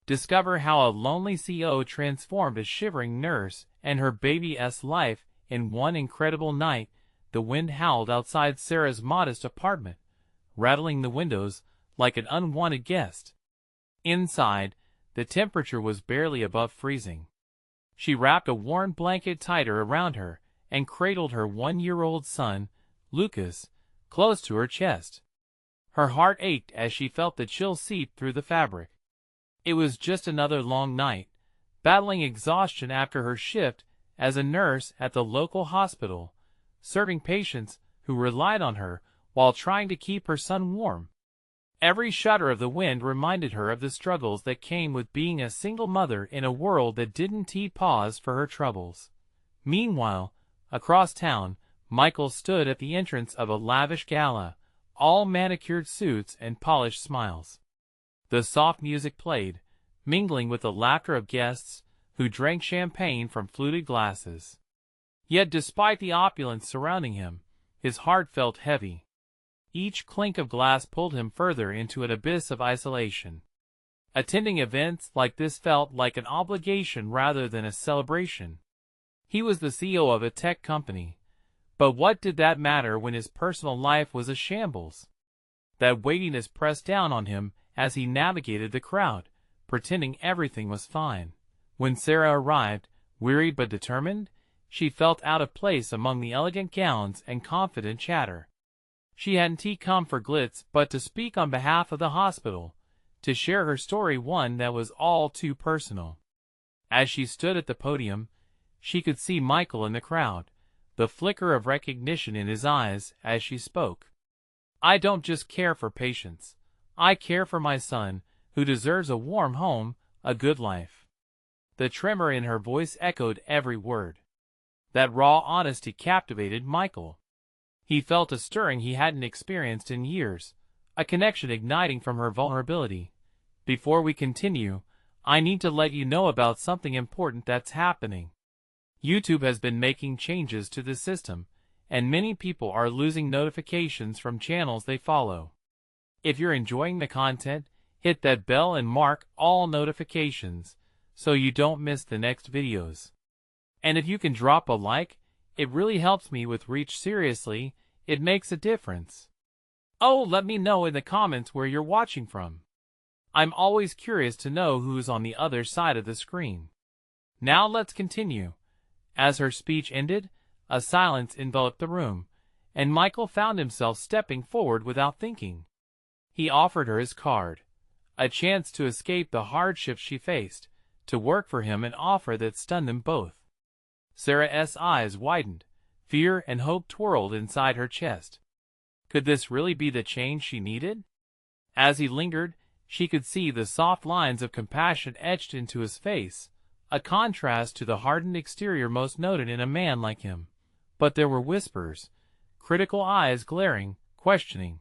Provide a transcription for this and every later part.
Discover how a lonely CO transformed a shivering nurse and her baby's life in one incredible night. The wind howled outside Sarah's modest apartment, rattling the windows like an unwanted guest. Inside, the temperature was barely above freezing. She wrapped a warm blanket tighter around her and cradled her 1-year-old son, Lucas, close to her chest. Her heart ached as she felt the chill seep through the fabric. It was just another long night, battling exhaustion after her shift as a nurse at the local hospital, serving patients who relied on her while trying to keep her son warm. Every shudder of the wind reminded her of the struggles that came with being a single mother in a world that didn't pause for her troubles. Meanwhile, across town, Michael stood at the entrance of a lavish gala, all manicured suits and polished smiles. The soft music played, mingling with the laughter of guests who drank champagne from fluted glasses. Yet despite the opulence surrounding him, his heart felt heavy. Each clink of glass pulled him further into an abyss of isolation. Attending events like this felt like an obligation rather than a celebration. He was the CEO of a tech company, but what did that matter when his personal life was a shambles? That weightiness pressed down on him as he navigated the crowd, pretending everything was fine. When Sarah arrived, wearied but determined, she felt out of place among the elegant gowns and confident chatter. She hadn't come for glitz but to speak on behalf of the hospital, to share her story, one that was all too personal. As she stood at the podium, she could see Michael in the crowd, the flicker of recognition in his eyes as she spoke. "I don't just care for patients. I care for my son, who deserves a warm home, a good life." The tremor in her voice echoed every word. That raw honesty captivated Michael. He felt a stirring he hadn't experienced in years, a connection igniting from her vulnerability. "Before we continue, I need to let you know about something important that's happening. YouTube has been making changes to the system, and many people are losing notifications from channels they follow. If you're enjoying the content, hit that bell and mark all notifications so you don't miss the next videos. And if you can drop a like, it really helps me with reach. Seriously, it makes a difference. Oh, let me know in the comments where you're watching from. I'm always curious to know who's on the other side of the screen." Now let's continue. As her speech ended, a silence enveloped the room, and Michael found himself stepping forward without thinking. He offered her his card, a chance to escape the hardships she faced, to work for him, an offer that stunned them both. Sarah's eyes widened, fear and hope twirled inside her chest. Could this really be the change she needed? As he lingered, she could see the soft lines of compassion etched into his face, a contrast to the hardened exterior most noted in a man like him. But there were whispers, critical eyes glaring, questioning.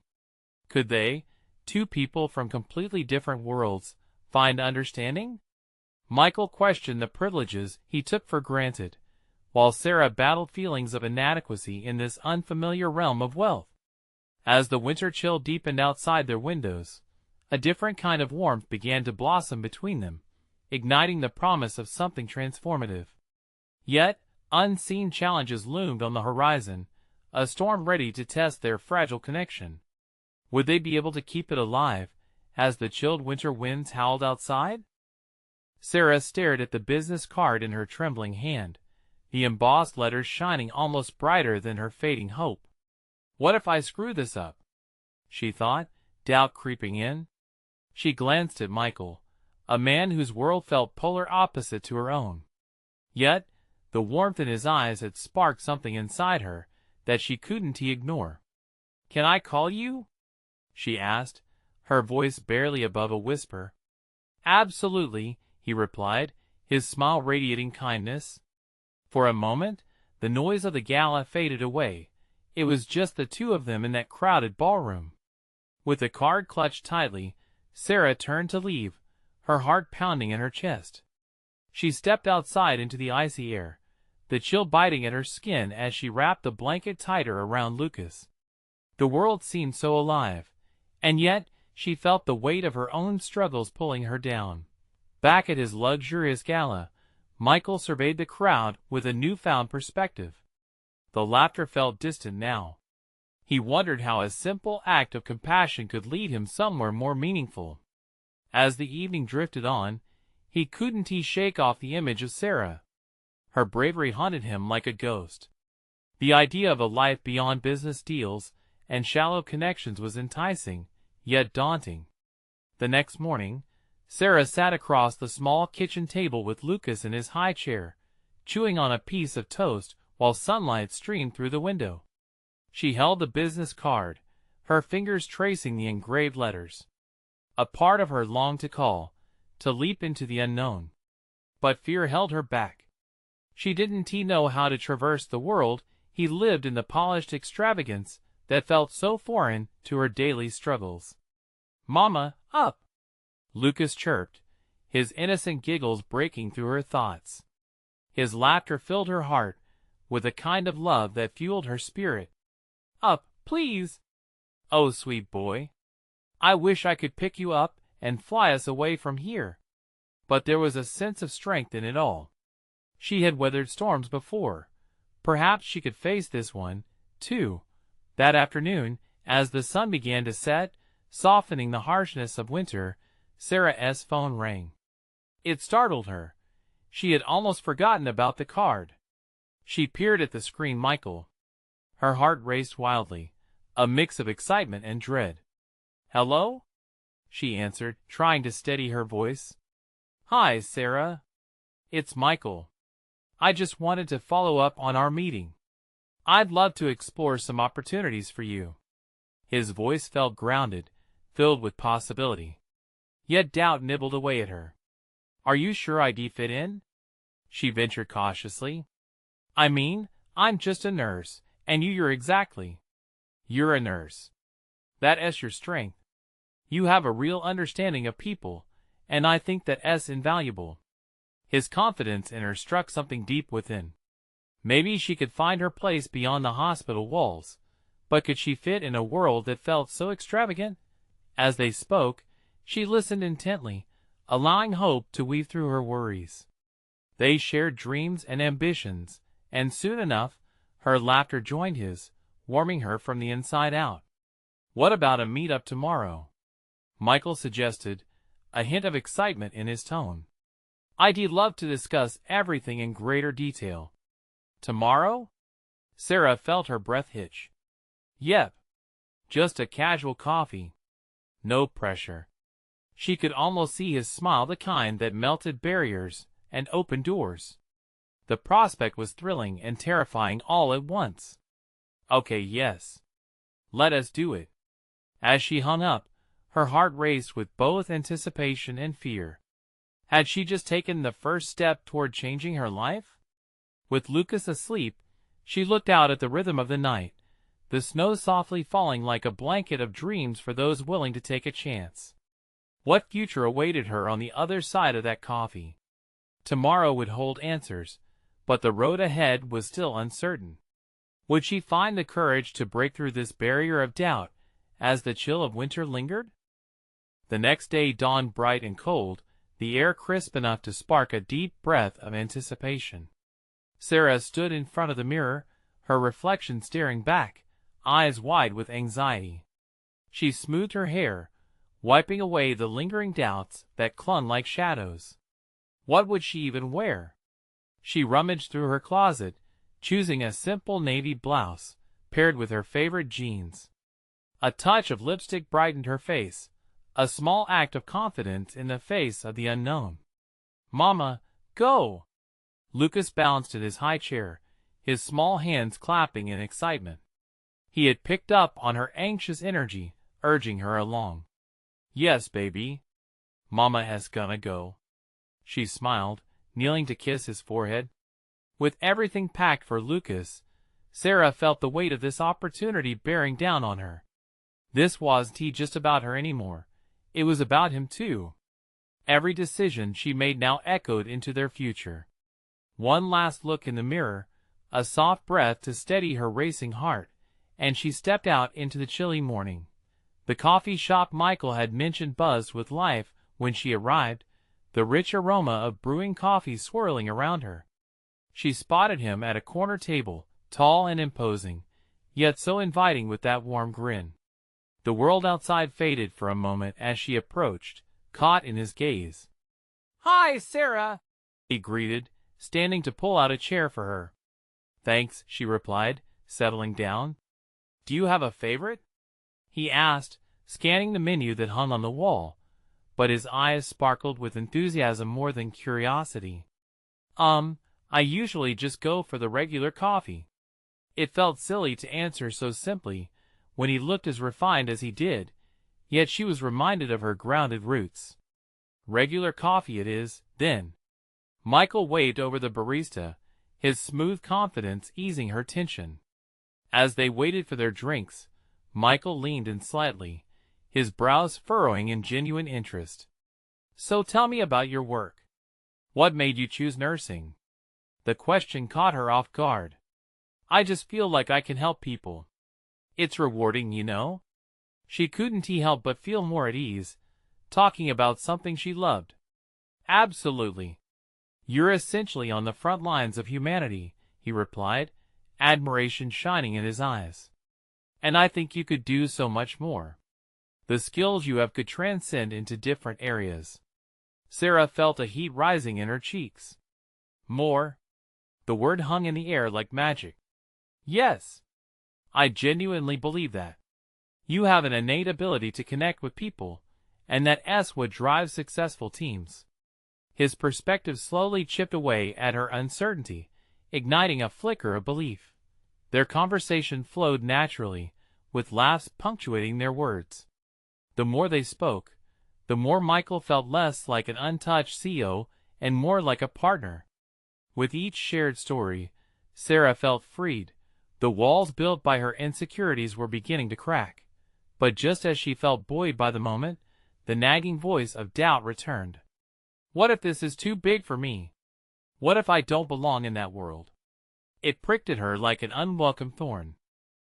Could they, two people from completely different worlds, find understanding? Michael questioned the privileges he took for granted, while Sarah battled feelings of inadequacy in this unfamiliar realm of wealth. As the winter chill deepened outside their windows, a different kind of warmth began to blossom between them, igniting the promise of something transformative. Yet, unseen challenges loomed on the horizon, a storm ready to test their fragile connection. Would they be able to keep it alive as the chilled winter winds howled outside? Sarah stared at the business card in her trembling hand, the embossed letters shining almost brighter than her fading hope. "What if I screw this up?" she thought, doubt creeping in. She glanced at Michael, a man whose world felt polar opposite to her own. Yet, the warmth in his eyes had sparked something inside her that she couldn't ignore. "Can I call you?" she asked, her voice barely above a whisper. "Absolutely," he replied, his smile radiating kindness. For a moment, the noise of the gala faded away. It was just the two of them in that crowded ballroom. With the card clutched tightly, Sarah turned to leave, her heart pounding in her chest. She stepped outside into the icy air, the chill biting at her skin as she wrapped the blanket tighter around Lucas. The world seemed so alive, and yet she felt the weight of her own struggles pulling her down. Back at his luxurious gala, Michael surveyed the crowd with a newfound perspective. The laughter felt distant now. He wondered how a simple act of compassion could lead him somewhere more meaningful. As the evening drifted on, he couldn't shake off the image of Sarah. Her bravery haunted him like a ghost. The idea of a life beyond business deals and shallow connections was enticing, yet daunting. The next morning, Sarah sat across the small kitchen table with Lucas in his high chair, chewing on a piece of toast while sunlight streamed through the window. She held the business card, her fingers tracing the engraved letters. A part of her longed to call, to leap into the unknown. But fear held her back. She didn't know how to traverse the world he lived in, the polished extravagance that felt so foreign to her daily struggles. "Mama, up!" Lucas chirped, his innocent giggles breaking through her thoughts. His laughter filled her heart with a kind of love that fueled her spirit. "Up, please!" "Oh, sweet boy. I wish I could pick you up and fly us away from here." But there was a sense of strength in it all. She had weathered storms before. Perhaps she could face this one, too. That afternoon, as the sun began to set, softening the harshness of winter, Sarah's phone rang. It startled her. She had almost forgotten about the card. She peered at the screen. Michael. Her heart raced wildly, a mix of excitement and dread. "Hello?" she answered, trying to steady her voice. "Hi, Sarah. It's Michael. I just wanted to follow up on our meeting. I'd love to explore some opportunities for you." His voice felt grounded, filled with possibility. Yet doubt nibbled away at her. "Are you sure I'd fit in?" she ventured cautiously. "I mean, I'm just a nurse, and you're exactly. You're a nurse. That's your strength. You have a real understanding of people, and I think that's invaluable." His confidence in her struck something deep within. Maybe she could find her place beyond the hospital walls, but could she fit in a world that felt so extravagant? As they spoke, she listened intently, allowing hope to weave through her worries. They shared dreams and ambitions, and soon enough, her laughter joined his, warming her from the inside out. "What about a meet-up tomorrow?" Michael suggested, a hint of excitement in his tone. "I'd love to discuss everything in greater detail." "Tomorrow?" Sarah felt her breath hitch. "Yep. Just a casual coffee. No pressure." She could almost see his smile, the kind that melted barriers and opened doors. The prospect was thrilling and terrifying all at once. "Okay, yes. Let us do it." As she hung up, her heart raced with both anticipation and fear. Had she just taken the first step toward changing her life? With Lucas asleep, she looked out at the rhythm of the night, the snow softly falling like a blanket of dreams for those willing to take a chance. What future awaited her on the other side of that coffee? Tomorrow would hold answers, but the road ahead was still uncertain. Would she find the courage to break through this barrier of doubt as the chill of winter lingered? The next day dawned bright and cold, the air crisp enough to spark a deep breath of anticipation. Sarah stood in front of the mirror, her reflection staring back, eyes wide with anxiety. She smoothed her hair, wiping away the lingering doubts that clung like shadows. What would she even wear? She rummaged through her closet, choosing a simple navy blouse, paired with her favorite jeans. A touch of lipstick brightened her face, a small act of confidence in the face of the unknown. "Mama, go!" Lucas bounced in his high chair, his small hands clapping in excitement. He had picked up on her anxious energy, urging her along. "Yes, baby. Mama's gonna go." She smiled, kneeling to kiss his forehead. With everything packed for Lucas, Sarah felt the weight of this opportunity bearing down on her. This wasn't just about her anymore. It was about him too. Every decision she made now echoed into their future. One last look in the mirror, a soft breath to steady her racing heart, and she stepped out into the chilly morning. The coffee shop Michael had mentioned buzzed with life when she arrived, the rich aroma of brewing coffee swirling around her. She spotted him at a corner table, tall and imposing, yet so inviting with that warm grin. The world outside faded for a moment as she approached, caught in his gaze. "Hi, Sarah," he greeted, standing to pull out a chair for her. "Thanks," she replied, settling down. "Do you have a favorite?" he asked, scanning the menu that hung on the wall, but his eyes sparkled with enthusiasm more than curiosity. I usually just go for the regular coffee." It felt silly to answer so simply when he looked as refined as he did, yet she was reminded of her grounded roots. "Regular coffee it is, then." Michael waved over the barista, his smooth confidence easing her tension. As they waited for their drinks, Michael leaned in slightly, his brows furrowing in genuine interest. "So tell me about your work. What made you choose nursing?" The question caught her off guard. "I just feel like I can help people. It's rewarding, you know." She couldn't help but feel more at ease, talking about something she loved. "Absolutely. You're essentially on the front lines of humanity," he replied, admiration shining in his eyes. "And I think you could do so much more. The skills you have could transcend into different areas." Sarah felt a heat rising in her cheeks. "More?" The word hung in the air like magic. "Yes. I genuinely believe that. You have an innate ability to connect with people, and that's what drives successful teams." His perspective slowly chipped away at her uncertainty, igniting a flicker of belief. Their conversation flowed naturally, with laughs punctuating their words. The more they spoke, the more Michael felt less like an untouched CEO and more like a partner. With each shared story, Sarah felt freed. The walls built by her insecurities were beginning to crack. But just as she felt buoyed by the moment, the nagging voice of doubt returned. "What if this is too big for me? What if I don't belong in that world?" It pricked at her like an unwelcome thorn.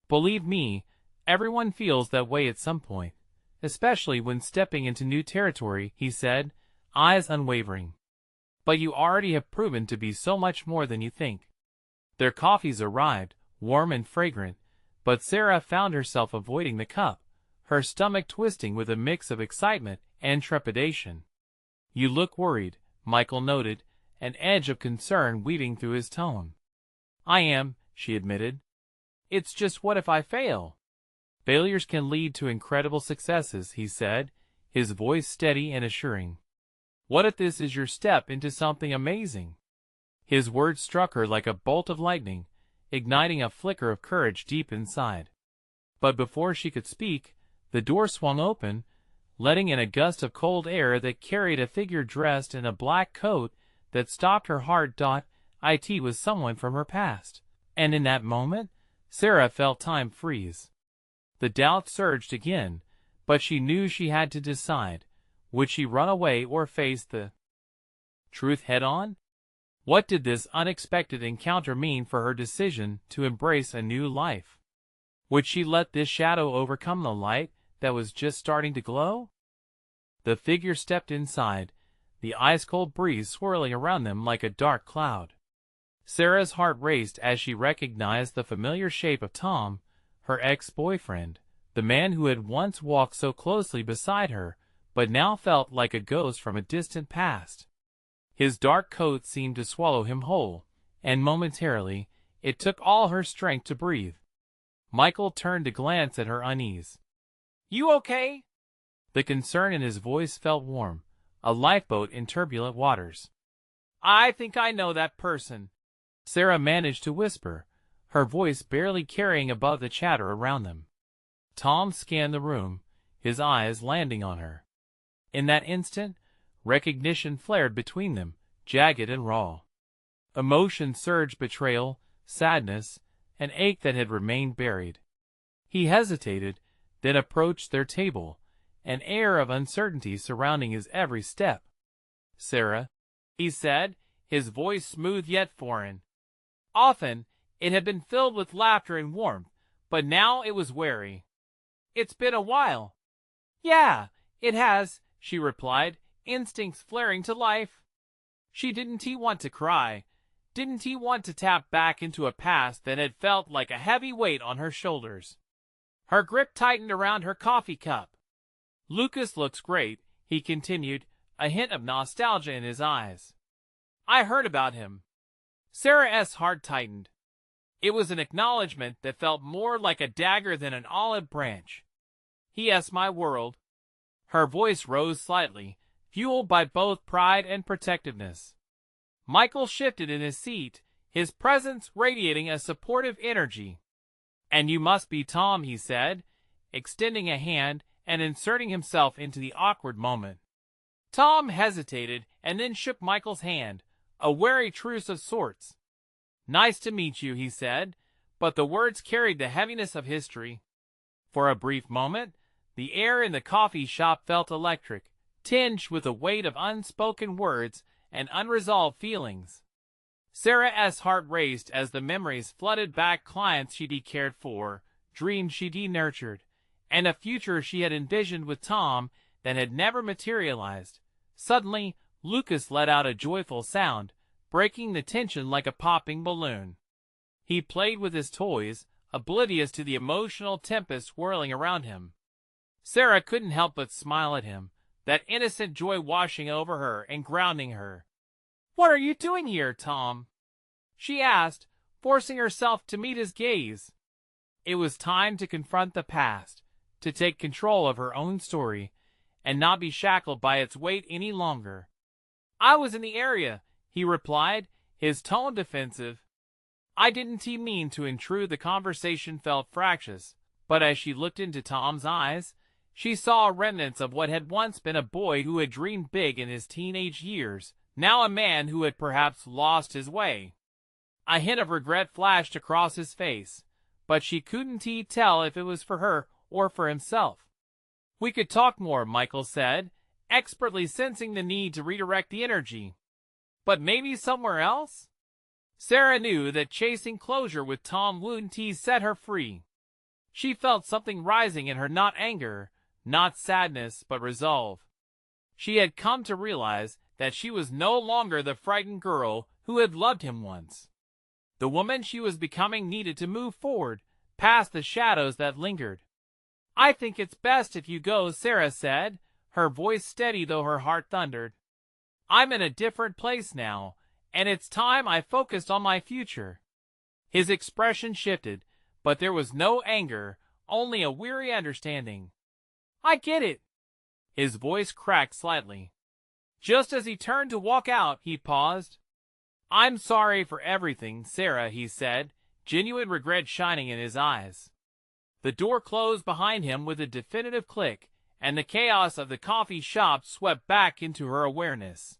"Believe me, everyone feels that way at some point, especially when stepping into new territory," he said, eyes unwavering. "But you already have proven to be so much more than you think." Their coffees arrived, warm and fragrant, but Sarah found herself avoiding the cup, her stomach twisting with a mix of excitement and trepidation. "You look worried," Michael noted, an edge of concern weaving through his tone. "I am," she admitted. "It's just what if I fail?" "Failures can lead to incredible successes," he said, his voice steady and assuring. "What if this is your step into something amazing?" His words struck her like a bolt of lightning, igniting a flicker of courage deep inside. But before she could speak, the door swung open, letting in a gust of cold air that carried a figure dressed in a black coat that stopped her heart. It was someone from her past, and in that moment, Sarah felt time freeze. The doubt surged again, but she knew she had to decide. Would she run away or face the truth head-on? What did this unexpected encounter mean for her decision to embrace a new life? Would she let this shadow overcome the light that was just starting to glow? The figure stepped inside, the ice-cold breeze swirling around them like a dark cloud. Sarah's heart raced as she recognized the familiar shape of Tom, her ex-boyfriend, the man who had once walked so closely beside her, but now felt like a ghost from a distant past. His dark coat seemed to swallow him whole, and momentarily, it took all her strength to breathe. Michael turned to glance at her unease. "You okay?" The concern in his voice felt warm, a lifeboat in turbulent waters. "I think I know that person," Sarah managed to whisper, her voice barely carrying above the chatter around them. Tom scanned the room, his eyes landing on her. In that instant, recognition flared between them, jagged and raw. Emotion surged: betrayal, sadness, an ache that had remained buried. He hesitated, then approached their table, an air of uncertainty surrounding his every step. "Sarah," he said, his voice smooth yet foreign. Often, it had been filled with laughter and warmth, but now it was wary. "It's been a while." "Yeah, it has," she replied, instincts flaring to life. She didn't want to cry, didn't want to tap back into a past that had felt like a heavy weight on her shoulders. Her grip tightened around her coffee cup. "Lucas looks great," he continued, a hint of nostalgia in his eyes. "I heard about him." Sarah's heart tightened. It was an acknowledgement that felt more like a dagger than an olive branch. "He my world." Her voice rose slightly, fueled by both pride and protectiveness. Michael shifted in his seat, his presence radiating a supportive energy. "And you must be Tom," he said, extending a hand and inserting himself into the awkward moment. Tom hesitated and then shook Michael's hand, a wary truce of sorts. "Nice to meet you," he said, but the words carried the heaviness of history. For a brief moment, the air in the coffee shop felt electric, tinged with the weight of unspoken words and unresolved feelings. Sarah's heart raced as the memories flooded back, clients she'd cared for, dreams she'd nurtured, and a future she had envisioned with Tom that had never materialized. Suddenly, Lucas let out a joyful sound, breaking the tension like a popping balloon. He played with his toys, oblivious to the emotional tempest swirling around him. Sarah couldn't help but smile at him, that innocent joy washing over her and grounding her. "What are you doing here, Tom?" she asked, forcing herself to meet his gaze. It was time to confront the past, to take control of her own story, and not be shackled by its weight any longer. "I was in the area," he replied, his tone defensive. I didn't mean to intrude. The conversation felt fractious, but as she looked into Tom's eyes, she saw remnants of what had once been a boy who had dreamed big in his teenage years, now a man who had perhaps lost his way. A hint of regret flashed across his face, but she couldn't tell if it was for her or for himself. "We could talk more," Michael said, expertly sensing the need to redirect the energy. "But maybe somewhere else?" Sarah knew that chasing closure with Tom wouldn't set her free. She felt something rising in her, not anger, not sadness, but resolve. She had come to realize that she was no longer the frightened girl who had loved him once. The woman she was becoming needed to move forward, past the shadows that lingered. "I think it's best if you go," Sarah said, her voice steady though her heart thundered. "I'm in a different place now, and it's time I focused on my future." His expression shifted, but there was no anger, only a weary understanding. "I get it." His voice cracked slightly. Just as he turned to walk out, he paused. "I'm sorry for everything, Sarah," he said, genuine regret shining in his eyes. The door closed behind him with a definitive click, and the chaos of the coffee shop swept back into her awareness.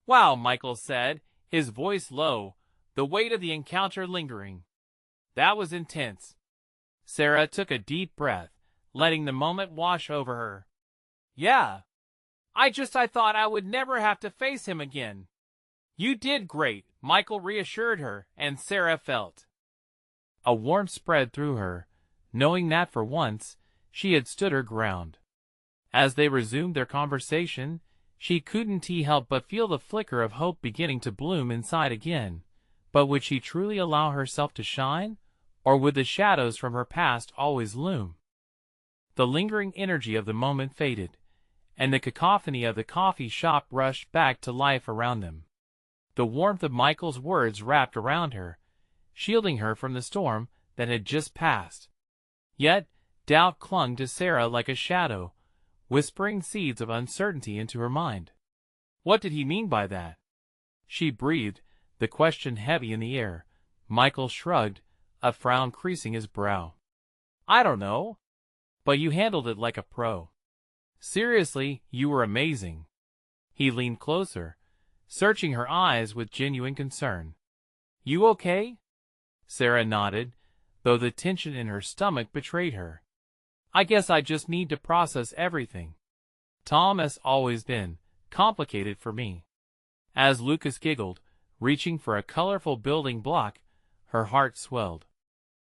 "Wow," Michael said, his voice low, the weight of the encounter lingering. "That was intense." Sarah took a deep breath, letting the moment wash over her. "Yeah. I thought I would never have to face him again." "You did great," Michael reassured her, and Sarah felt a warmth spread through her, knowing that for once she had stood her ground. As they resumed their conversation, she couldn't help but feel the flicker of hope beginning to bloom inside again. But would she truly allow herself to shine, or would the shadows from her past always loom? The lingering energy of the moment faded, and the cacophony of the coffee shop rushed back to life around them. The warmth of Michael's words wrapped around her, shielding her from the storm that had just passed. Yet doubt clung to Sarah like a shadow, whispering seeds of uncertainty into her mind. What did he mean by that? She breathed, the question heavy in the air. Michael shrugged, a frown creasing his brow. "I don't know. But you handled it like a pro. Seriously, you were amazing." He leaned closer, searching her eyes with genuine concern. "You okay?" Sarah nodded, though the tension in her stomach betrayed her. "I guess I just need to process everything. Tom has always been complicated for me." As Lucas giggled, reaching for a colorful building block, her heart swelled.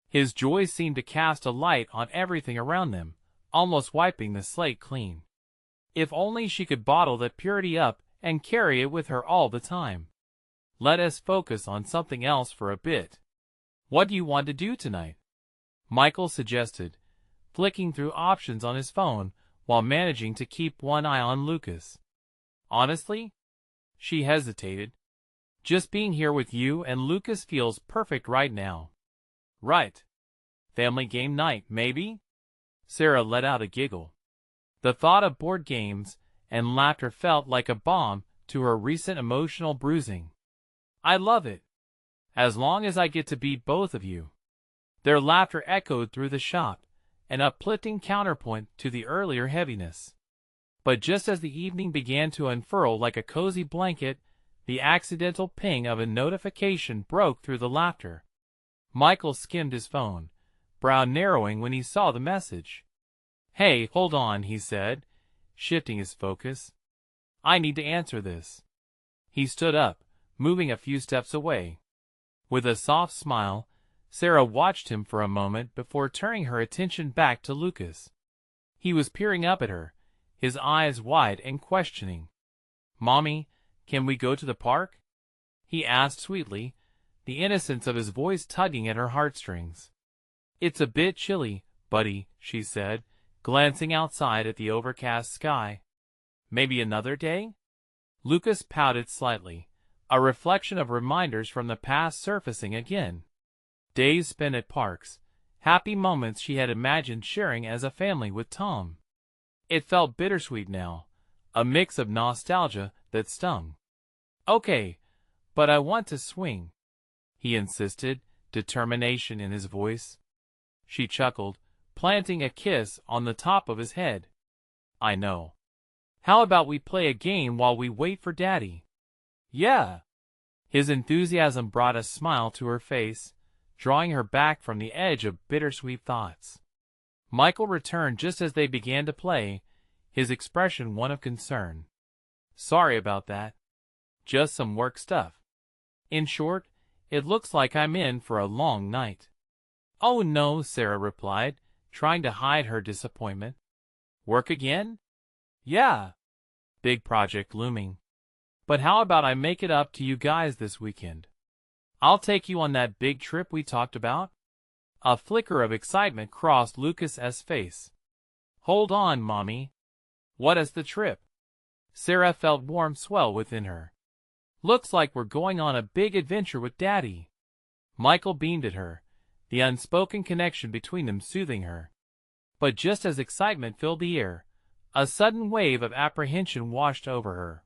His joy seemed to cast a light on everything around them, almost wiping the slate clean. If only she could bottle that purity up and carry it with her all the time. Let us focus on something else for a bit. What do you want to do tonight? Michael suggested, flicking through options on his phone while managing to keep one eye on Lucas. Honestly? She hesitated. Just being here with you and Lucas feels perfect right now. Right. Family game night, maybe? Sarah let out a giggle. The thought of board games and laughter felt like a balm to her recent emotional bruising. I love it. As long as I get to beat both of you. Their laughter echoed through the shop, an uplifting counterpoint to the earlier heaviness. But just as the evening began to unfurl like a cozy blanket, the accidental ping of a notification broke through the laughter. Michael skimmed his phone, brow narrowing when he saw the message. Hey, hold on, he said, shifting his focus. I need to answer this. He stood up, moving a few steps away. With a soft smile, Sarah watched him for a moment before turning her attention back to Lucas. He was peering up at her, his eyes wide and questioning. Mommy, can we go to the park? He asked sweetly, the innocence of his voice tugging at her heartstrings. It's a bit chilly, buddy, she said, glancing outside at the overcast sky. Maybe another day? Lucas pouted slightly, a reflection of reminders from the past surfacing again. Days spent at parks, happy moments she had imagined sharing as a family with Tom. It felt bittersweet now, a mix of nostalgia that stung. Okay, but I want to swing, he insisted, determination in his voice. She chuckled, planting a kiss on the top of his head. I know. How about we play a game while we wait for Daddy? Yeah. His enthusiasm brought a smile to her face, drawing her back from the edge of bittersweet thoughts. Michael returned just as they began to play, his expression one of concern. Sorry about that. Just some work stuff. In short, it looks like I'm in for a long night. Oh no, Sarah replied, trying to hide her disappointment. Work again? Yeah. Big project looming. But how about I make it up to you guys this weekend? I'll take you on that big trip we talked about. A flicker of excitement crossed Lucas's face. Hold on, Mommy. What is the trip? Sarah felt warmth swell within her. Looks like we're going on a big adventure with Daddy. Michael beamed at her, the unspoken connection between them soothing her. But just as excitement filled the air, a sudden wave of apprehension washed over her.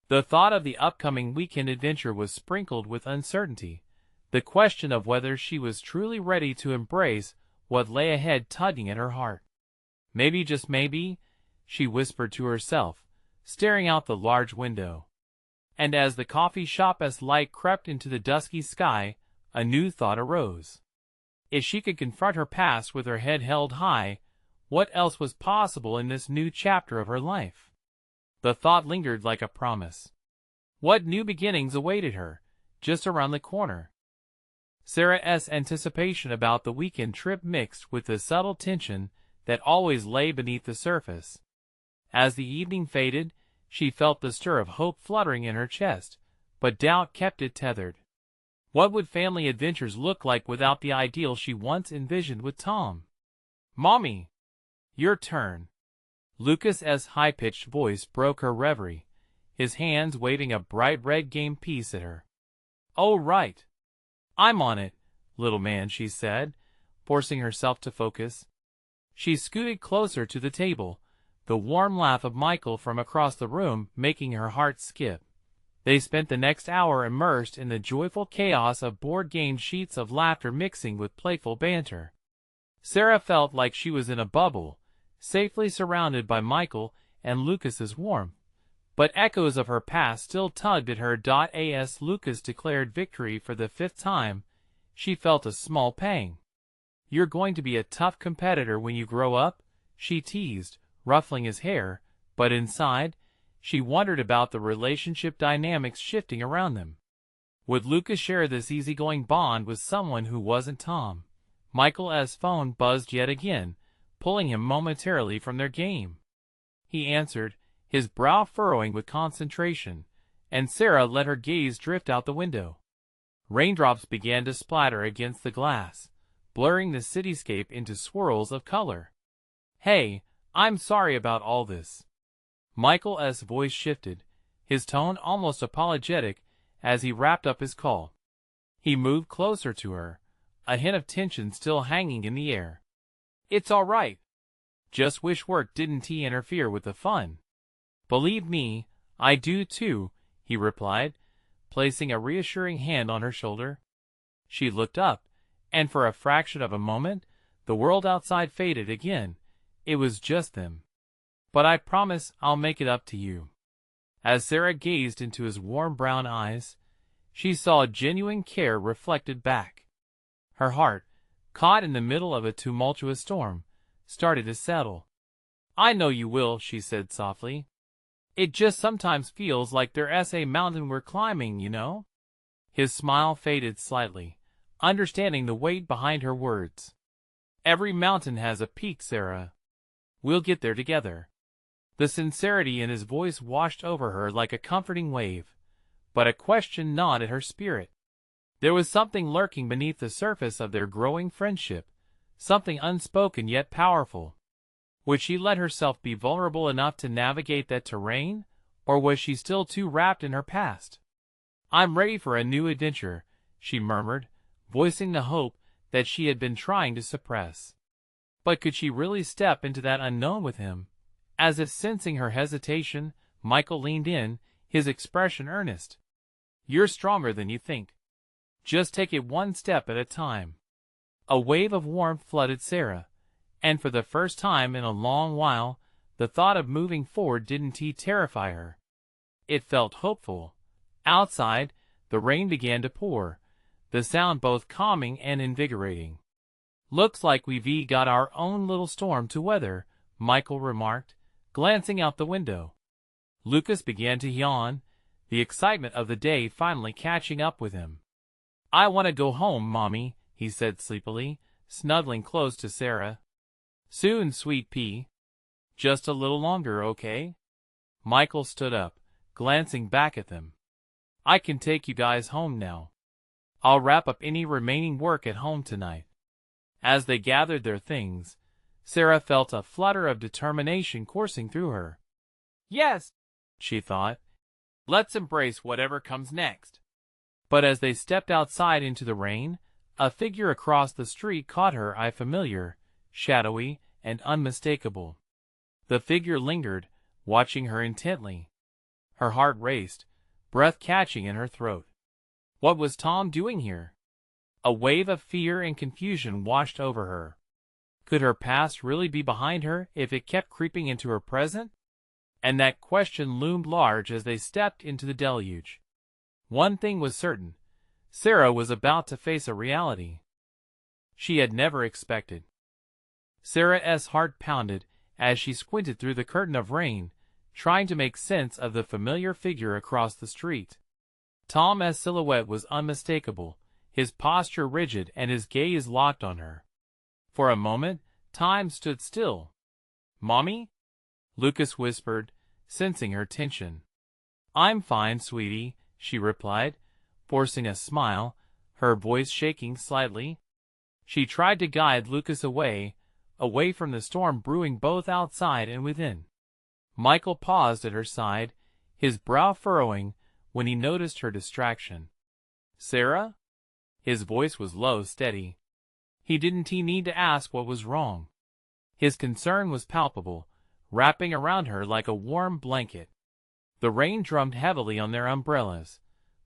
The thought of the upcoming weekend adventure was sprinkled with uncertainty, the question of whether she was truly ready to embrace what lay ahead tugging at her heart. Maybe, just maybe, she whispered to herself, staring out the large window. And as the coffee shop's light crept into the dusky sky, a new thought arose. If she could confront her past with her head held high, what else was possible in this new chapter of her life? The thought lingered like a promise. What new beginnings awaited her, just around the corner? Sarah's anticipation about the weekend trip mixed with the subtle tension that always lay beneath the surface. As the evening faded, she felt the stir of hope fluttering in her chest, but doubt kept it tethered. What would family adventures look like without the ideal she once envisioned with Tom? Mommy! Your turn. Lucas's high-pitched voice broke her reverie, his hands waving a bright red game piece at her. Oh, right. I'm on it, little man, she said, forcing herself to focus. She scooted closer to the table, the warm laugh of Michael from across the room making her heart skip. They spent the next hour immersed in the joyful chaos of board game sheets of laughter mixing with playful banter. Sarah felt like she was in a bubble, safely surrounded by Michael and Lucas's warmth. But echoes of her past still tugged at her. As Lucas declared victory for the 5th time, she felt a small pang. You're going to be a tough competitor when you grow up, she teased, ruffling his hair, but inside, she wondered about the relationship dynamics shifting around them. Would Lucas share this easygoing bond with someone who wasn't Tom? Michael's phone buzzed yet again, pulling him momentarily from their game. He answered, his brow furrowing with concentration, and Sarah let her gaze drift out the window. Raindrops began to splatter against the glass, blurring the cityscape into swirls of color. "Hey, I'm sorry about all this." Michael's voice shifted, his tone almost apologetic as he wrapped up his call. He moved closer to her, a hint of tension still hanging in the air. "It's all right. Just wish work didn't interfere with the fun." "Believe me, I do too," he replied, placing a reassuring hand on her shoulder. She looked up, and for a fraction of a moment, the world outside faded again. It was just them. "But I promise I'll make it up to you." As Sarah gazed into his warm brown eyes, she saw genuine care reflected back. Her heart, caught in the middle of a tumultuous storm, started to settle. "I know you will," she said softly. "It just sometimes feels like there's a mountain we're climbing, you know?" His smile faded slightly, understanding the weight behind her words. "Every mountain has a peak, Sarah. We'll get there together." The sincerity in his voice washed over her like a comforting wave, but a question gnawed at her spirit. There was something lurking beneath the surface of their growing friendship, something unspoken yet powerful. Would she let herself be vulnerable enough to navigate that terrain, or was she still too wrapped in her past? "I'm ready for a new adventure," she murmured, voicing the hope that she had been trying to suppress. But could she really step into that unknown with him? As if sensing her hesitation, Michael leaned in, his expression earnest. "You're stronger than you think. Just take it one step at a time." A wave of warmth flooded Sarah, and for the first time in a long while, the thought of moving forward didn't terrify her. It felt hopeful. Outside, the rain began to pour, the sound both calming and invigorating. "Looks like we've got our own little storm to weather," Michael remarked, glancing out the window. Lucas began to yawn, the excitement of the day finally catching up with him. "I want to go home, Mommy," he said sleepily, snuggling close to Sarah. "Soon, sweet pea. Just a little longer, okay?" Michael stood up, glancing back at them. "I can take you guys home now. I'll wrap up any remaining work at home tonight." As they gathered their things, Sarah felt a flutter of determination coursing through her. "Yes," she thought, "let's embrace whatever comes next." But as they stepped outside into the rain, a figure across the street caught her eye, familiar, shadowy, and unmistakable. The figure lingered, watching her intently. Her heart raced, breath catching in her throat. What was Tom doing here? A wave of fear and confusion washed over her. Could her past really be behind her if it kept creeping into her present? And that question loomed large as they stepped into the deluge. One thing was certain: Sarah was about to face a reality she had never expected. Sarah's heart pounded as she squinted through the curtain of rain, trying to make sense of the familiar figure across the street. Tom's silhouette was unmistakable, his posture rigid and his gaze locked on her. For a moment, time stood still. "Mommy?" Lucas whispered, sensing her tension. "I'm fine, sweetie," she replied, forcing a smile, her voice shaking slightly. She tried to guide Lucas away from the storm brewing both outside and within. Michael paused at her side, his brow furrowing when he noticed her distraction. "Sarah?" His voice was low, steady. He didn't need to ask what was wrong. His concern was palpable, wrapping around her like a warm blanket. The rain drummed heavily on their umbrellas,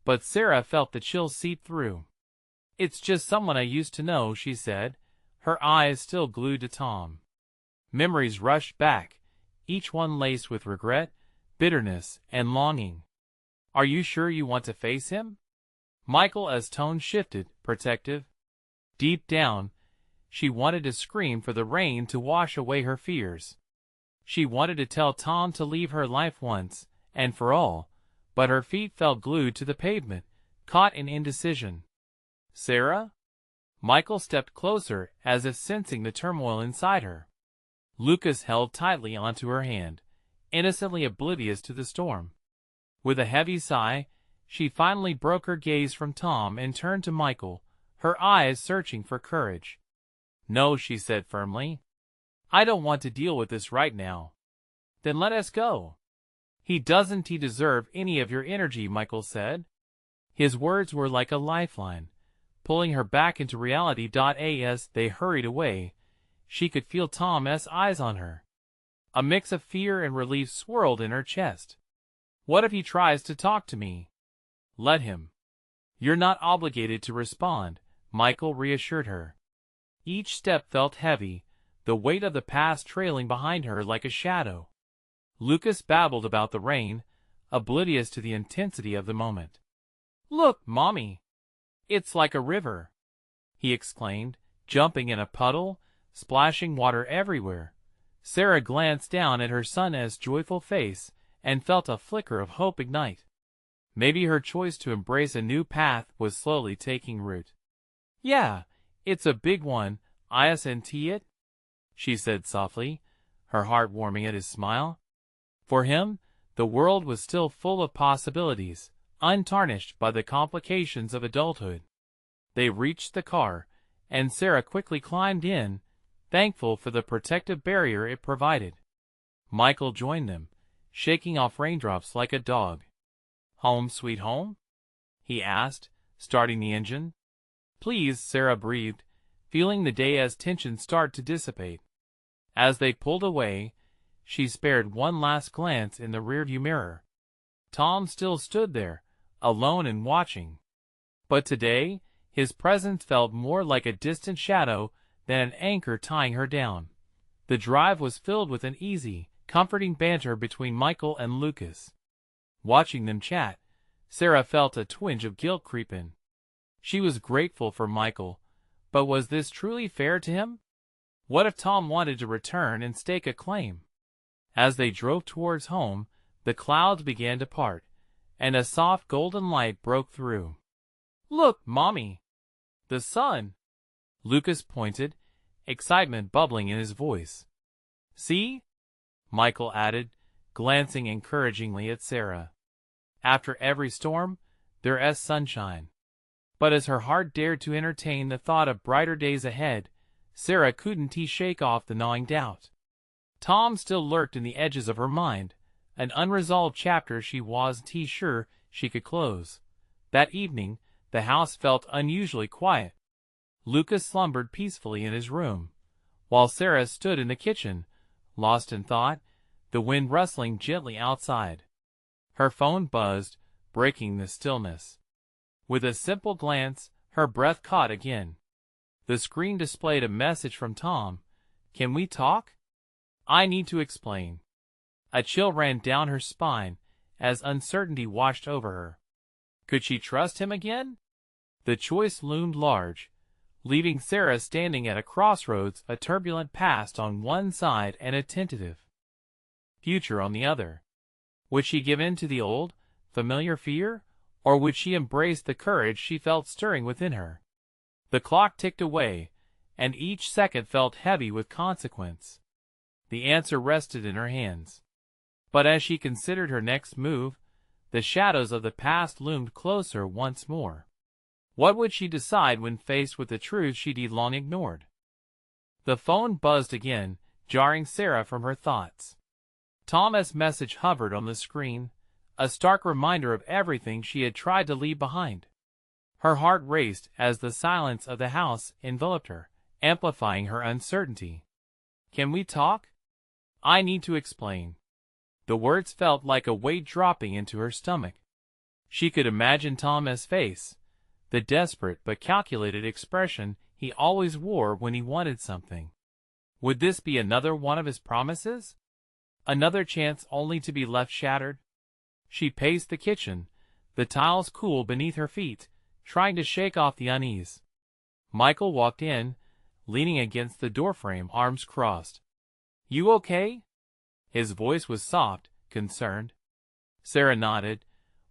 but Sarah felt the chill seep through. "It's just someone I used to know," she said, her eyes still glued to Tom. Memories rushed back, each one laced with regret, bitterness, and longing. "Are you sure you want to face him?" Michael's tone shifted, protective. Deep down, she wanted to scream for the rain to wash away her fears. She wanted to tell Tom to leave her life once and for all, but her feet felt glued to the pavement, caught in indecision. "Sarah?" Michael stepped closer, as if sensing the turmoil inside her. Lucas held tightly onto her hand, innocently oblivious to the storm. With a heavy sigh, she finally broke her gaze from Tom and turned to Michael, her eyes searching for courage. "No," she said firmly. "I don't want to deal with this right now." "Then let us go." He deserve any of your energy," Michael said. His words were like a lifeline, pulling her back into reality. As they hurried away, she could feel Tom's eyes on her. A mix of fear and relief swirled in her chest. "What if he tries to talk to me?" "Let him. You're not obligated to respond," Michael reassured her. Each step felt heavy, the weight of the past trailing behind her like a shadow. Lucas babbled about the rain, oblivious to the intensity of the moment. "Look, Mommy! It's like a river," he exclaimed, jumping in a puddle, splashing water everywhere. Sarah glanced down at her son's joyful face and felt a flicker of hope ignite. Maybe her choice to embrace a new path was slowly taking root. "Yeah, it's a big one, isn't it?" she said softly, her heart warming at his smile. For him, the world was still full of possibilities, untarnished by the complications of adulthood. They reached the car, and Sarah quickly climbed in, thankful for the protective barrier it provided. Michael joined them, shaking off raindrops like a dog. "Home sweet home?" he asked, starting the engine. "Please," Sarah breathed, feeling the day's tension start to dissipate. As they pulled away, she spared one last glance in the rearview mirror. Tom still stood there, alone and watching. But today, his presence felt more like a distant shadow than an anchor tying her down. The drive was filled with an easy, comforting banter between Michael and Lucas. Watching them chat, Sarah felt a twinge of guilt creep in. She was grateful for Michael, but was this truly fair to him? What if Tom wanted to return and stake a claim? As they drove towards home, the clouds began to part, and a soft golden light broke through. "Look, Mommy! The sun!" Lucas pointed, excitement bubbling in his voice. "See?" Michael added, glancing encouragingly at Sarah. After every storm, there's sunshine. But as her heart dared to entertain the thought of brighter days ahead, Sarah couldn't shake off the gnawing doubt. Tom still lurked in the edges of her mind, an unresolved chapter she wasn't sure she could close. That evening, the house felt unusually quiet. Lucas slumbered peacefully in his room, while Sarah stood in the kitchen, lost in thought, the wind rustling gently outside. Her phone buzzed, breaking the stillness. With a simple glance, her breath caught again. The screen displayed a message from Tom. "Can we talk? I need to explain." A chill ran down her spine as uncertainty washed over her. Could she trust him again? The choice loomed large, leaving Sarah standing at a crossroads, a turbulent past on one side and a tentative future on the other. Would she give in to the old, familiar fear, or would she embrace the courage she felt stirring within her? The clock ticked away, and each second felt heavy with consequence. The answer rested in her hands. But as she considered her next move, the shadows of the past loomed closer once more. What would she decide when faced with the truth she'd long ignored? The phone buzzed again, jarring Sarah from her thoughts. Tom's message hovered on the screen, a stark reminder of everything she had tried to leave behind. Her heart raced as the silence of the house enveloped her, amplifying her uncertainty. "Can we talk? I need to explain." The words felt like a weight dropping into her stomach. She could imagine Tom's face, the desperate but calculated expression he always wore when he wanted something. Would this be another one of his promises? Another chance only to be left shattered? She paced the kitchen, the tiles cool beneath her feet, trying to shake off the unease. Michael walked in, leaning against the doorframe, arms crossed. "You okay?" His voice was soft, concerned. Sarah nodded,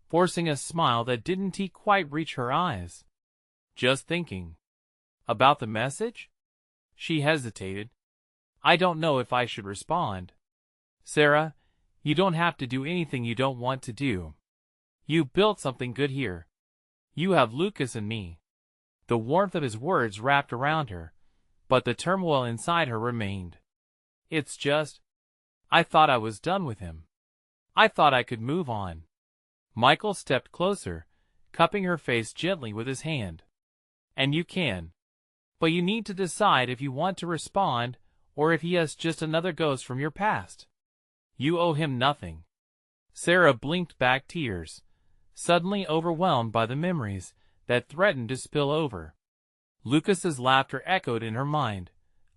forcing a smile that didn't quite reach her eyes. "Just thinking." "About the message?" She hesitated. "I don't know if I should respond." "Sarah, You don't have to do anything you don't want to do. You built something good here. You have Lucas and me." The warmth of his words wrapped around her, but the turmoil inside her remained. "It's just, I thought I was done with him. I thought I could move on." Michael stepped closer, cupping her face gently with his hand. "And you can. But you need to decide if you want to respond or if he is just another ghost from your past. You owe him nothing." Sarah blinked back tears, suddenly overwhelmed by the memories that threatened to spill over. Lucas's laughter echoed in her mind,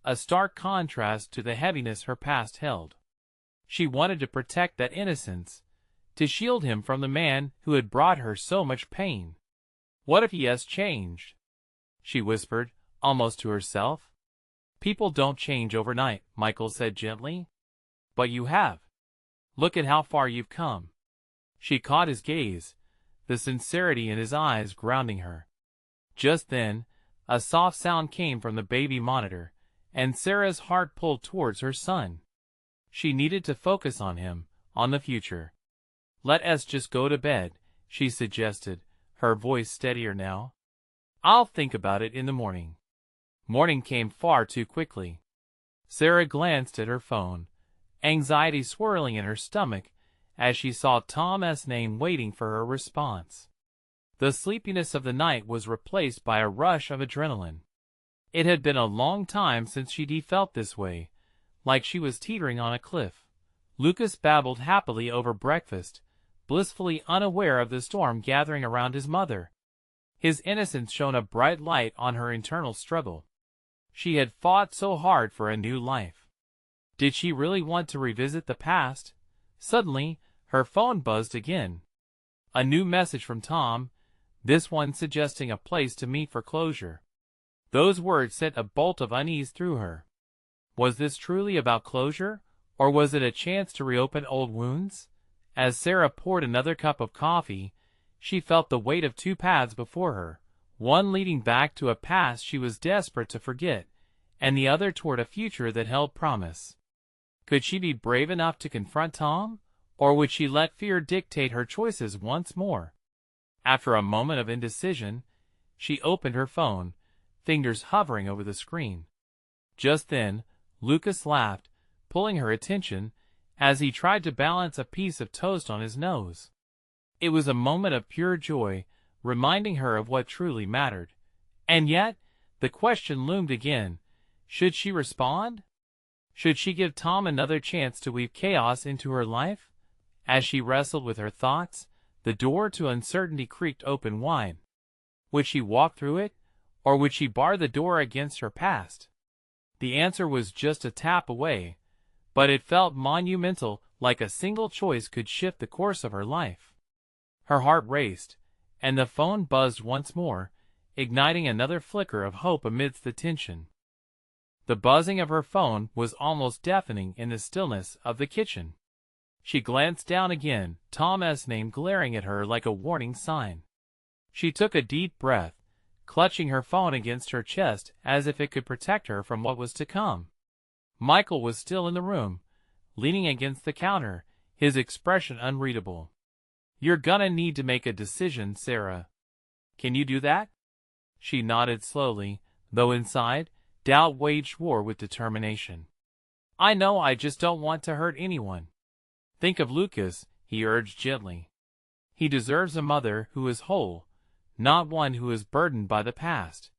a stark contrast to the heaviness her past held. She wanted to protect that innocence, to shield him from the man who had brought her so much pain. "What if he has changed?" she whispered, almost to herself. "People don't change overnight," Michael said gently. "But you have. Look at how far you've come." She caught his gaze, the sincerity in his eyes grounding her. Just then, a soft sound came from the baby monitor, and Sarah's heart pulled towards her son. She needed to focus on him, on the future. "Let us just go to bed," she suggested, her voice steadier now. "I'll think about it in the morning." Morning came far too quickly. Sarah glanced at her phone, anxiety swirling in her stomach as she saw Tom's name waiting for her response. The sleepiness of the night was replaced by a rush of adrenaline. It had been a long time since she'd felt this way, like she was teetering on a cliff. Lucas babbled happily over breakfast, blissfully unaware of the storm gathering around his mother. His innocence shone a bright light on her internal struggle. She had fought so hard for a new life. Did she really want to revisit the past? Suddenly, her phone buzzed again. A new message from Tom, this one suggesting a place to meet for closure. Those words sent a bolt of unease through her. Was this truly about closure, or was it a chance to reopen old wounds? As Sarah poured another cup of coffee, she felt the weight of two paths before her, one leading back to a past she was desperate to forget, and the other toward a future that held promise. Could she be brave enough to confront Tom, or would she let fear dictate her choices once more? After a moment of indecision, she opened her phone, fingers hovering over the screen. Just then, Lucas laughed, pulling her attention, as he tried to balance a piece of toast on his nose. It was a moment of pure joy, reminding her of what truly mattered. And yet, the question loomed again. Should she respond? Should she give Tom another chance to weave chaos into her life? As she wrestled with her thoughts, the door to uncertainty creaked open wide. Would she walk through it, or would she bar the door against her past? The answer was just a tap away, but it felt monumental, like a single choice could shift the course of her life. Her heart raced, and the phone buzzed once more, igniting another flicker of hope amidst the tension. The buzzing of her phone was almost deafening in the stillness of the kitchen. She glanced down again, Tom's name glaring at her like a warning sign. She took a deep breath, clutching her phone against her chest as if it could protect her from what was to come. Michael was still in the room, leaning against the counter, his expression unreadable. "You're gonna need to make a decision, Sarah. Can you do that?" She nodded slowly, though inside, doubt waged war with determination. "I know, I just don't want to hurt anyone." "Think of Lucas," he urged gently. "He deserves a mother who is whole, not one who is burdened by the past."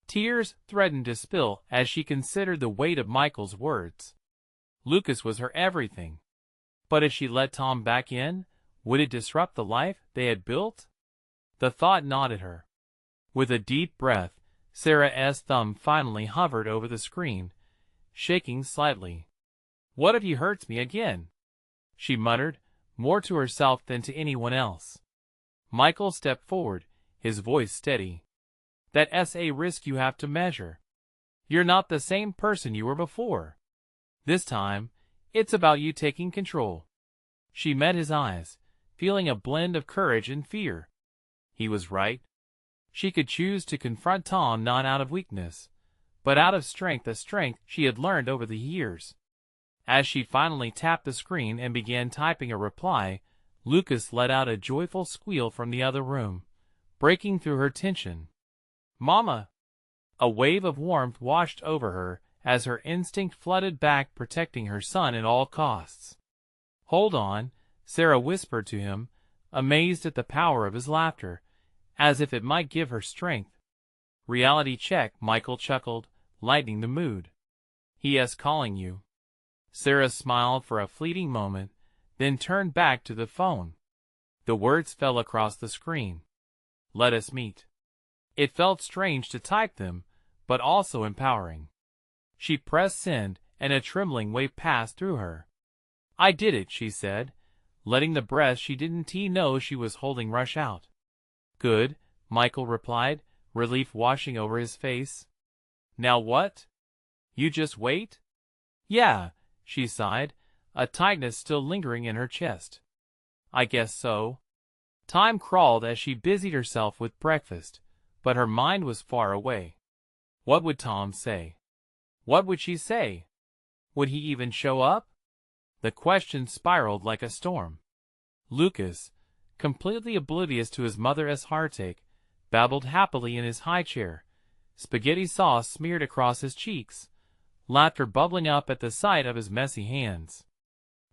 Tears threatened to spill as she considered the weight of Michael's words. Lucas was her everything. But if she let Tom back in, would it disrupt the life they had built? The thought gnawed at her. With a deep breath, Sarah's thumb finally hovered over the screen, shaking slightly. "What if he hurts me again?" she muttered, more to herself than to anyone else. Michael stepped forward, his voice steady. "That's a risk you have to measure. You're not the same person you were before. This time, it's about you taking control." She met his eyes, feeling a blend of courage and fear. He was right. She could choose to confront Tom not out of weakness, but out of strength, a strength she had learned over the years. As she finally tapped the screen and began typing a reply, Lucas let out a joyful squeal from the other room, breaking through her tension. "Mama!" A wave of warmth washed over her as her instinct flooded back, protecting her son at all costs. "Hold on," Sarah whispered to him, amazed at the power of his laughter, as if it might give her strength. "Reality check," Michael chuckled, lightening the mood. "He is calling you." Sarah smiled for a fleeting moment, then turned back to the phone. The words fell across the screen. "Let us meet." It felt strange to type them, but also empowering. She pressed send, and a trembling wave passed through her. "I did it," she said, letting the breath she didn't know she was holding rush out. "Good," Michael replied, relief washing over his face. "Now what? You just wait?" "Yeah," she sighed, a tightness still lingering in her chest. "I guess so." Time crawled as she busied herself with breakfast, but her mind was far away. What would Tom say? What would she say? Would he even show up? The question spiraled like a storm. Lucas, completely oblivious to his mother's heartache, babbled happily in his high chair, spaghetti sauce smeared across his cheeks, laughter bubbling up at the sight of his messy hands.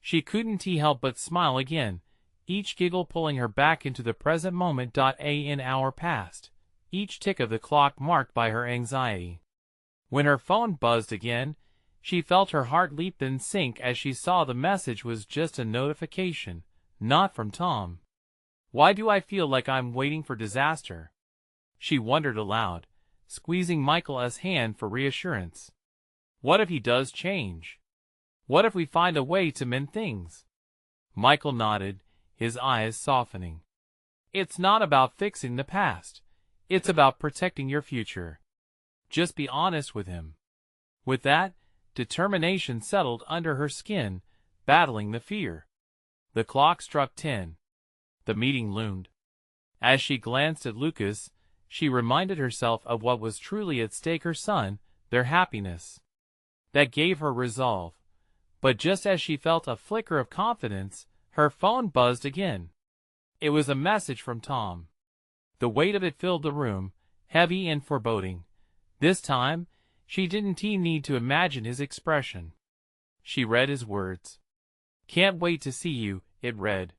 She couldn't help but smile again, each giggle pulling her back into the present moment. An hour passed, each tick of the clock marked by her anxiety. When her phone buzzed again, she felt her heart leap then sink as she saw the message was just a notification, not from Tom. "Why do I feel like I'm waiting for disaster?" she wondered aloud, squeezing Michael's hand for reassurance. "What if he does change? What if we find a way to mend things?" Michael nodded, his eyes softening. "It's not about fixing the past. It's about protecting your future. Just be honest with him." With that, determination settled under her skin, battling the fear. The clock struck 10. The meeting loomed. As she glanced at Lucas, she reminded herself of what was truly at stake: her son, their happiness. That gave her resolve. But just as she felt a flicker of confidence, her phone buzzed again. It was a message from Tom. The weight of it filled the room, heavy and foreboding. This time, she didn't need to imagine his expression. She read his words. "Can't wait to see you," it read.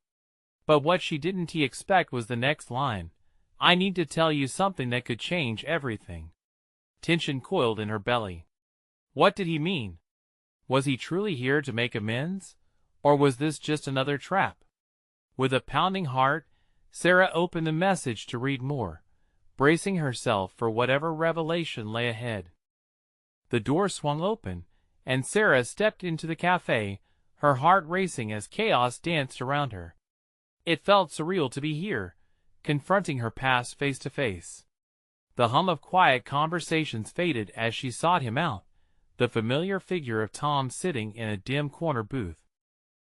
But what she didn't expect was the next line. "I need to tell you something that could change everything." Tension coiled in her belly. What did he mean? Was he truly here to make amends? Or was this just another trap? With a pounding heart, Sarah opened the message to read more, bracing herself for whatever revelation lay ahead. The door swung open, and Sarah stepped into the cafe, her heart racing as chaos danced around her. It felt surreal to be here, confronting her past face to face. The hum of quiet conversations faded as she sought him out, the familiar figure of Tom sitting in a dim corner booth.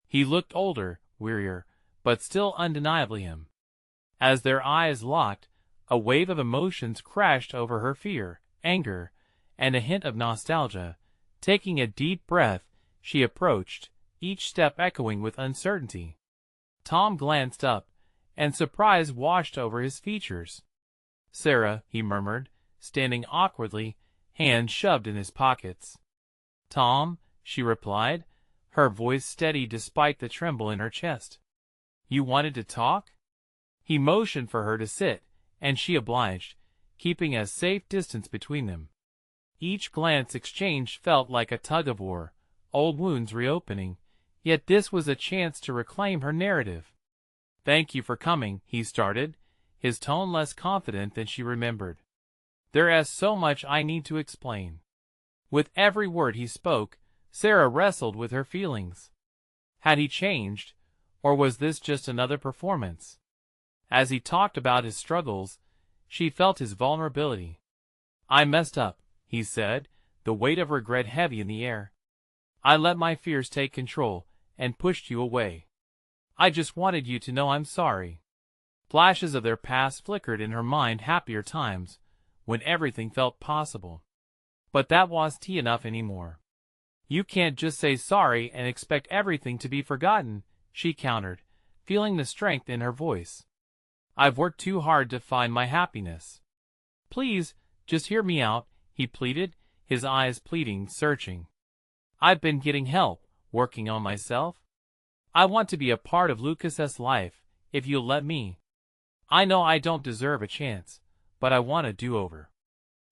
He looked older, wearier, but still undeniably him. As their eyes locked, a wave of emotions crashed over her: fear, anger, and a hint of nostalgia. Taking a deep breath, she approached, each step echoing with uncertainty. Tom glanced up, and surprise washed over his features. "Sarah," he murmured, standing awkwardly, hands shoved in his pockets. "Tom," she replied, her voice steady despite the tremble in her chest. "You wanted to talk?" He motioned for her to sit, and she obliged, keeping a safe distance between them. Each glance exchanged felt like a tug-of-war, old wounds reopening, yet this was a chance to reclaim her narrative. "Thank you for coming," he started, his tone less confident than she remembered. "There is so much I need to explain." With every word he spoke, Sarah wrestled with her feelings. Had he changed, or was this just another performance? As he talked about his struggles, she felt his vulnerability. "I messed up," he said, the weight of regret heavy in the air. "I let my fears take control, and pushed you away. I just wanted you to know I'm sorry." Flashes of their past flickered in her mind, happier times, when everything felt possible. But that wasn't enough anymore. You can't just say sorry and expect everything to be forgotten, she countered, feeling the strength in her voice. I've worked too hard to find my happiness. Please, just hear me out, he pleaded, his eyes pleading, searching. I've been getting help, working on myself. I want to be a part of Lucas's life, if you'll let me. I know I don't deserve a chance, but I want a do-over.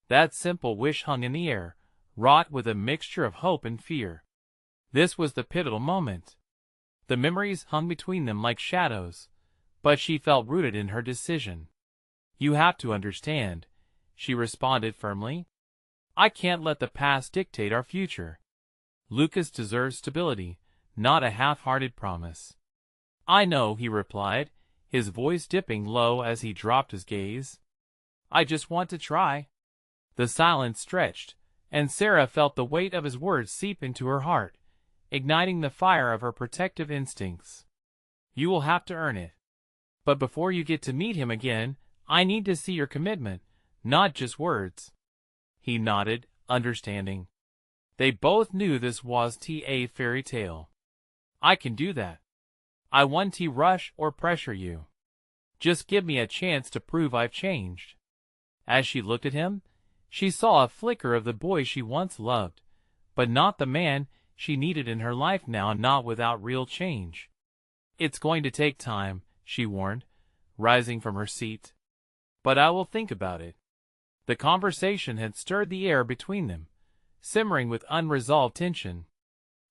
That simple wish hung in the air, wrought with a mixture of hope and fear. This was the pivotal moment. The memories hung between them like shadows, but she felt rooted in her decision. You have to understand, she responded firmly. I can't let the past dictate our future. Lucas deserves stability, not a half-hearted promise. I know, he replied, his voice dipping low as he dropped his gaze. I just want to try. The silence stretched, and Sarah felt the weight of his words seep into her heart, igniting the fire of her protective instincts. You will have to earn it. But before you get to meet him again, I need to see your commitment, not just words. He nodded, understanding. They both knew this was a fairy tale. I can do that. I won't rush or pressure you. Just give me a chance to prove I've changed. As she looked at him, she saw a flicker of the boy she once loved, but not the man she needed in her life now, not without real change. It's going to take time, she warned, rising from her seat. But I will think about it. The conversation had stirred the air between them, simmering with unresolved tension.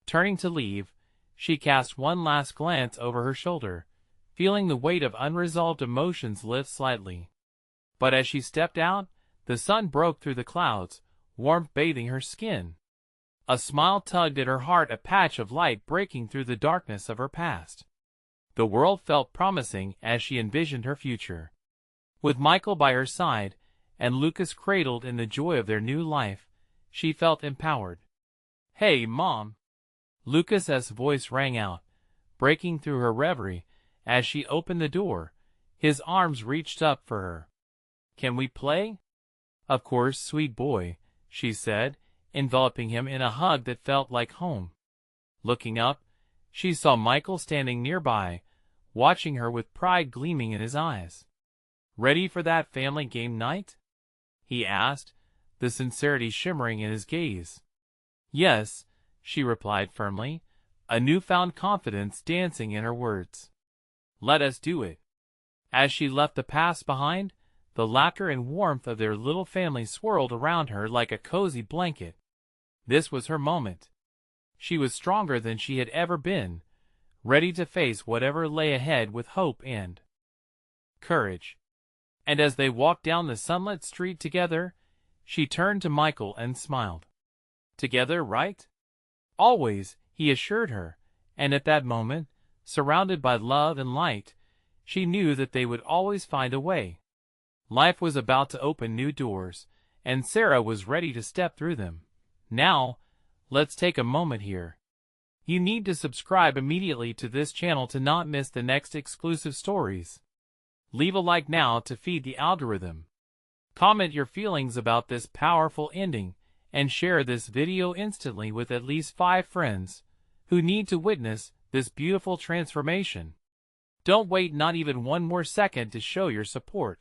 Turning to leave, she cast one last glance over her shoulder, feeling the weight of unresolved emotions lift slightly. But as she stepped out, the sun broke through the clouds, warmth bathing her skin. A smile tugged at her heart, a patch of light breaking through the darkness of her past. The world felt promising as she envisioned her future. With Michael by her side, and Lucas cradled in the joy of their new life, she felt empowered. Hey, Mom! Lucas's voice rang out, breaking through her reverie as she opened the door, his arms reached up for her. Can we play? Of course, sweet boy, she said, enveloping him in a hug that felt like home. Looking up, she saw Michael standing nearby, watching her with pride gleaming in his eyes. Ready for that family game night? He asked, the sincerity shimmering in his gaze. Yes, she replied firmly, a newfound confidence dancing in her words. Let us do it. As she left the past behind, the laughter and warmth of their little family swirled around her like a cozy blanket. This was her moment. She was stronger than she had ever been, ready to face whatever lay ahead with hope and courage. And as they walked down the sunlit street together, she turned to Michael and smiled. Together, right? Always, he assured her, and at that moment, surrounded by love and light, she knew that they would always find a way. Life was about to open new doors, and Sarah was ready to step through them. Now, let's take a moment here. You need to subscribe immediately to this channel to not miss the next exclusive stories. Leave a like now to feed the algorithm. Comment your feelings about this powerful ending, and share this video instantly with at least 5 friends who need to witness this beautiful transformation. Don't wait not even one more second to show your support.